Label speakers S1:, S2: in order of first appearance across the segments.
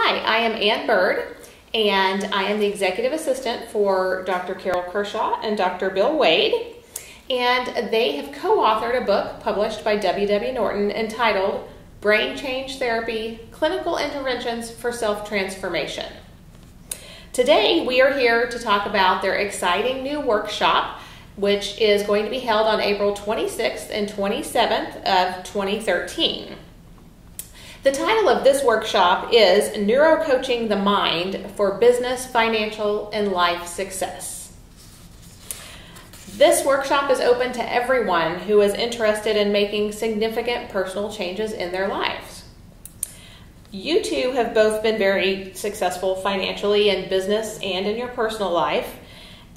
S1: Hi, I am Ann Bird, and I am the executive assistant for Dr. Carol Kershaw and Dr. Bill Wade, and they have co-authored a book published by W.W. Norton entitled Brain Change Therapy: Clinical Interventions for Self-Transformation. Today, we are here to talk about their exciting new workshop, which is going to be held on April 26th and 27th of 2013. The title of this workshop is Neurocoaching the Mind for Business, Financial, and Life Success. This workshop is open to everyone who is interested in making significant personal changes in their lives. You two have both been very successful financially in business and in your personal life.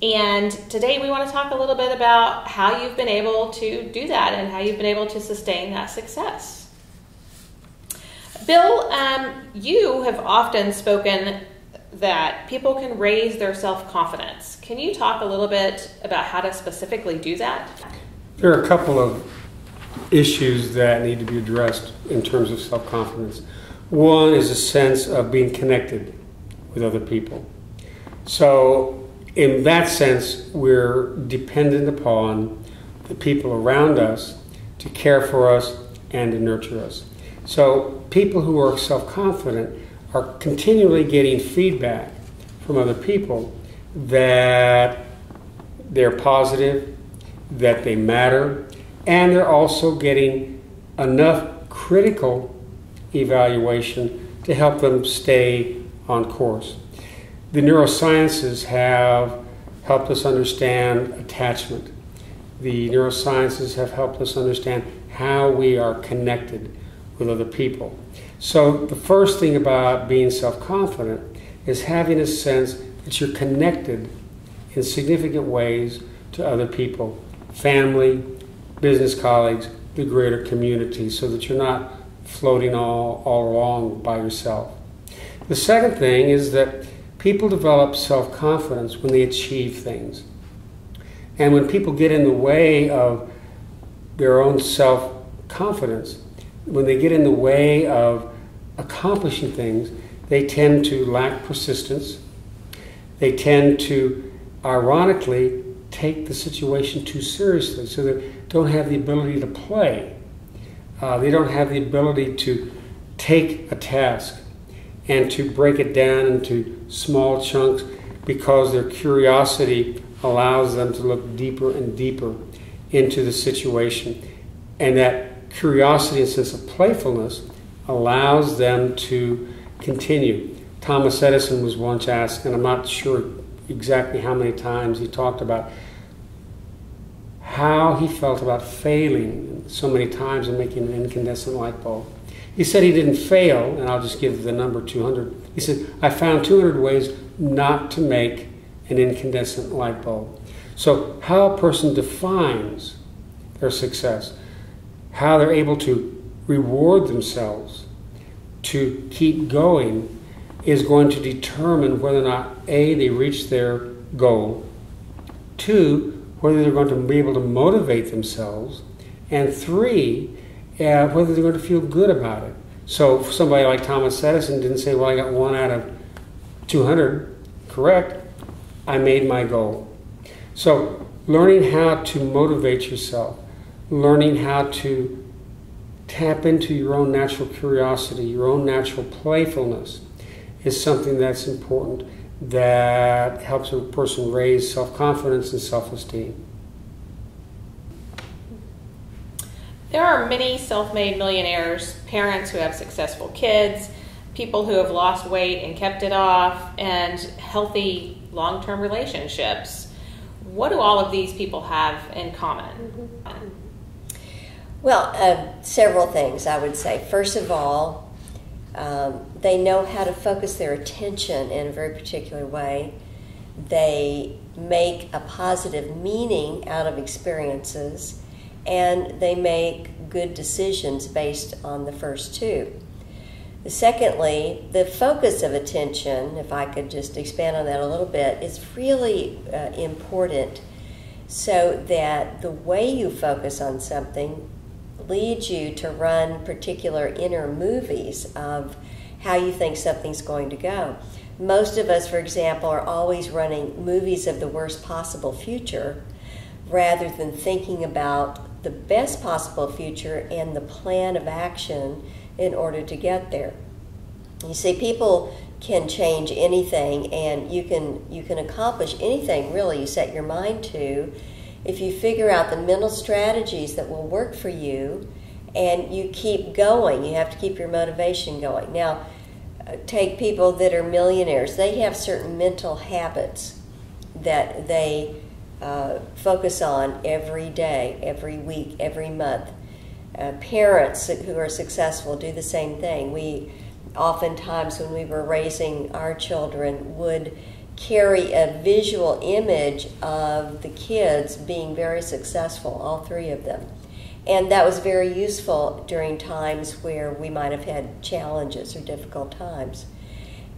S1: And today we want to talk a little bit about how you've been able to do that and how you've been able to sustain that success. Bill, you have often spoken that people can raise their self-confidence. Can you talk a little bit about how to specifically do that?
S2: There are a couple of issues that need to be addressed in terms of self-confidence. One is a sense of being connected with other people. So in that sense, we're dependent upon the people around us to care for us and to nurture us. So people who are self-confident are continually getting feedback from other people that they're positive, that they matter, and they're also getting enough critical evaluation to help them stay on course. The neurosciences have helped us understand attachment. The neurosciences have helped us understand how we are connected with other people. So the first thing about being self-confident is having a sense that you're connected in significant ways to other people, family, business colleagues, the greater community, so that you're not floating all along by yourself. The second thing is that people develop self-confidence when they achieve things. And when people get in the way of their own self-confidence, when they get in the way of accomplishing things, they tend to lack persistence. They tend to, ironically, take the situation too seriously, so they don't have the ability to play. They don't have the ability to take a task and to break it down into small chunks, because their curiosity allows them to look deeper and deeper into the situation. And that curiosity and sense of playfulness allows them to continue. Thomas Edison was once asked, and I'm not sure exactly how many times he talked about how he felt about failing so many times in making an incandescent light bulb. He said he didn't fail, and I'll just give the number 200. He said, I found 200 ways not to make an incandescent light bulb. So how a person defines their success, how they're able to reward themselves to keep going, is going to determine whether or not A, they reach their goal, 2, whether they're going to be able to motivate themselves, and 3, whether they're going to feel good about it. So for somebody like Thomas Edison didn't say, well, I got 1 out of 200, correct, I made my goal. So learning how to motivate yourself, learning how to tap into your own natural curiosity, your own natural playfulness, is something that's important, that helps a person raise self-confidence and self-esteem.
S1: There are many self-made millionaires, parents who have successful kids, people who have lost weight and kept it off, and healthy long-term relationships. What do all of these people have in common?
S3: Well, several things, I would say. First of all, they know how to focus their attention in a very particular way. They make a positive meaning out of experiences, and they make good decisions based on the first two. Secondly, the focus of attention, if I could just expand on that a little bit, is really important, so that the way you focus on something leads you to run particular inner movies of how you think something's going to go. Most of us, for example, are always running movies of the worst possible future rather than thinking about the best possible future and the plan of action in order to get there. You see, people can change anything, and you can accomplish anything really you set your mind to if you figure out the mental strategies that will work for you and you keep going. You have to keep your motivation going. Now, take people that are millionaires. They have certain mental habits that they focus on every day, every week, every month. Parents who are successful do the same thing. We oftentimes, when we were raising our children, would carry a visual image of the kids being very successful, all three of them. And that was very useful during times where we might have had challenges or difficult times.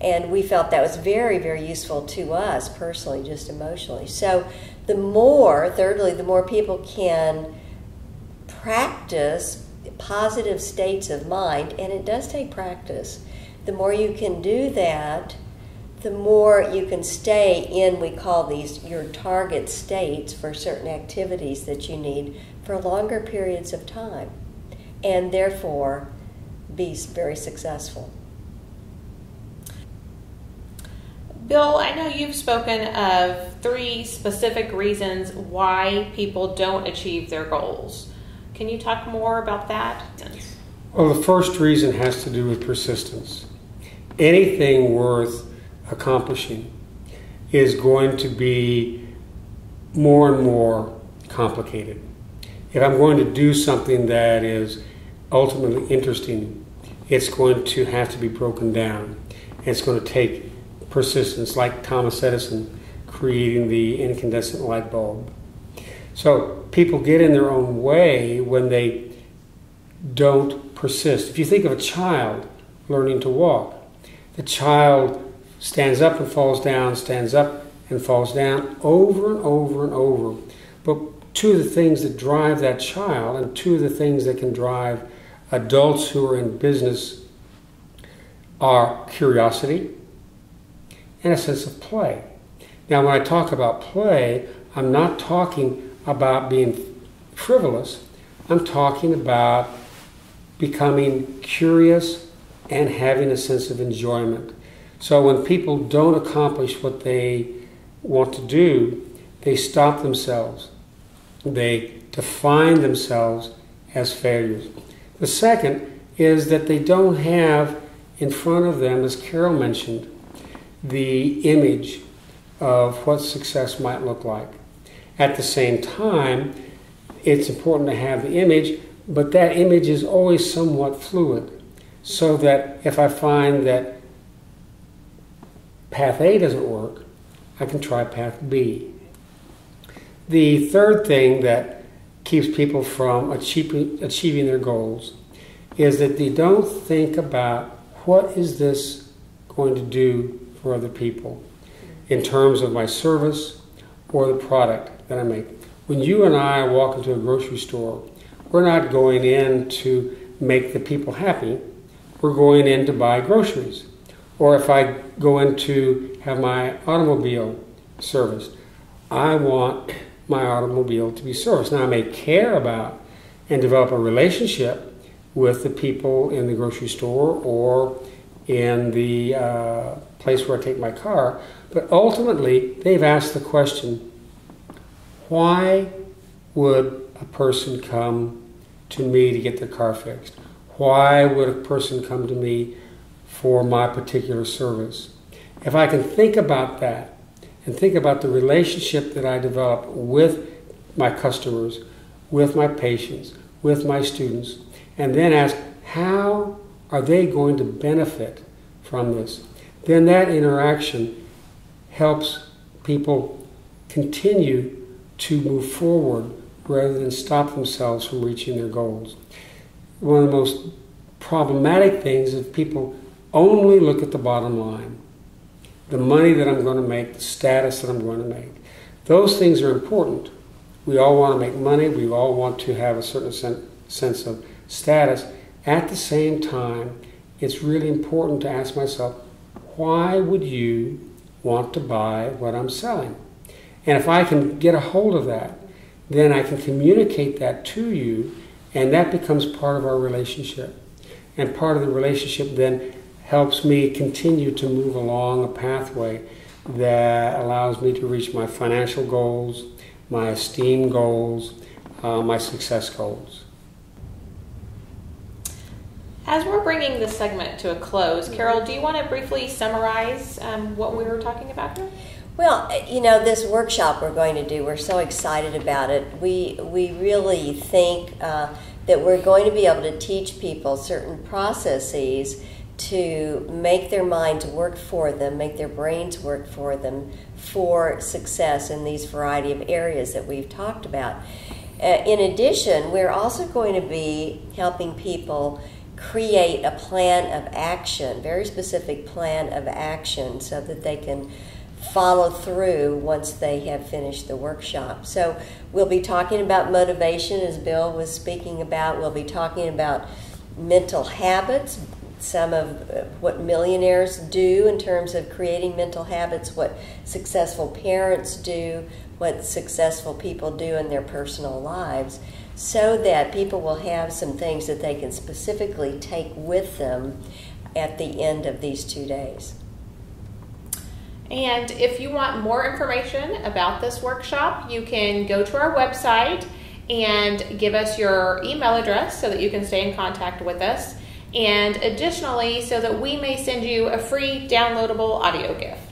S3: And we felt that was very, very useful to us personally, just emotionally. So thirdly, the more people can practice positive states of mind, and it does take practice, the more you can do that, the more you can stay in, we call these your target states for certain activities that you need for longer periods of time, and therefore be very successful.
S1: Bill, I know you've spoken of 3 specific reasons why people don't achieve their goals. Can you talk more about that?
S2: Well, the first reason has to do with persistence. Anything worth accomplishing is going to be more and more complicated. If I'm going to do something that is ultimately interesting, it's going to have to be broken down. It's going to take persistence, like Thomas Edison creating the incandescent light bulb. So people get in their own way when they don't persist. If you think of a child learning to walk, the child stands up and falls down, stands up and falls down over and over and over. But 2 of the things that drive that child, and 2 of the things that can drive adults who are in business, are curiosity and a sense of play. Now, when I talk about play, I'm not talking about being frivolous. I'm talking about becoming curious and having a sense of enjoyment. So when people don't accomplish what they want to do, they stop themselves. They define themselves as failures. The second is that they don't have in front of them, as Carol mentioned, the image of what success might look like. At the same time, it's important to have the image, but that image is always somewhat fluid, so that if I find that path A doesn't work, I can try path B. The third thing that keeps people from achieving their goals is that they don't think about what is this going to do for other people in terms of my service or the product that I make. When you and I walk into a grocery store, we're not going in to make the people happy. We're going in to buy groceries. Or if I go in to have my automobile serviced, I want my automobile to be serviced. Now, I may care about and develop a relationship with the people in the grocery store or in the place where I take my car, but ultimately they've asked the question, why would a person come to me to get their car fixed? Why would a person come to me for my particular service? If I can think about that and think about the relationship that I develop with my customers, with my patients, with my students, and then ask, how are they going to benefit from this? Then that interaction helps people continue to move forward rather than stop themselves from reaching their goals. One of the most problematic things is people only look at the bottom line, the money that I'm going to make, the status that I'm going to make. Those things are important. We all want to make money. We all want to have a certain sense of status. At the same time, it's really important to ask myself, why would you want to buy what I'm selling? And if I can get a hold of that, then I can communicate that to you, and that becomes part of our relationship. And part of the relationship then helps me continue to move along a pathway that allows me to reach my financial goals, my esteem goals, my success goals.
S1: As we're bringing this segment to a close, Carol, do you want to briefly summarize what we were talking about here?
S3: Well, this workshop we're going to do, we're so excited about it. We really think that we're going to be able to teach people certain processes to make their minds work for them, make their brains work for them for success in these variety of areas that we've talked about. In addition, we're also going to be helping people create a plan of action, very specific plan of action, so that they can follow through once they have finished the workshop. So we'll be talking about motivation, as Bill was speaking about. We'll be talking about mental habits, some of what millionaires do in terms of creating mental habits, what successful parents do, what successful people do in their personal lives, so that people will have some things that they can specifically take with them at the end of these 2 days.
S1: And if you want more information about this workshop, you can go to our website and give us your email address so that you can stay in contact with us. And additionally, so that we may send you a free downloadable audio gift.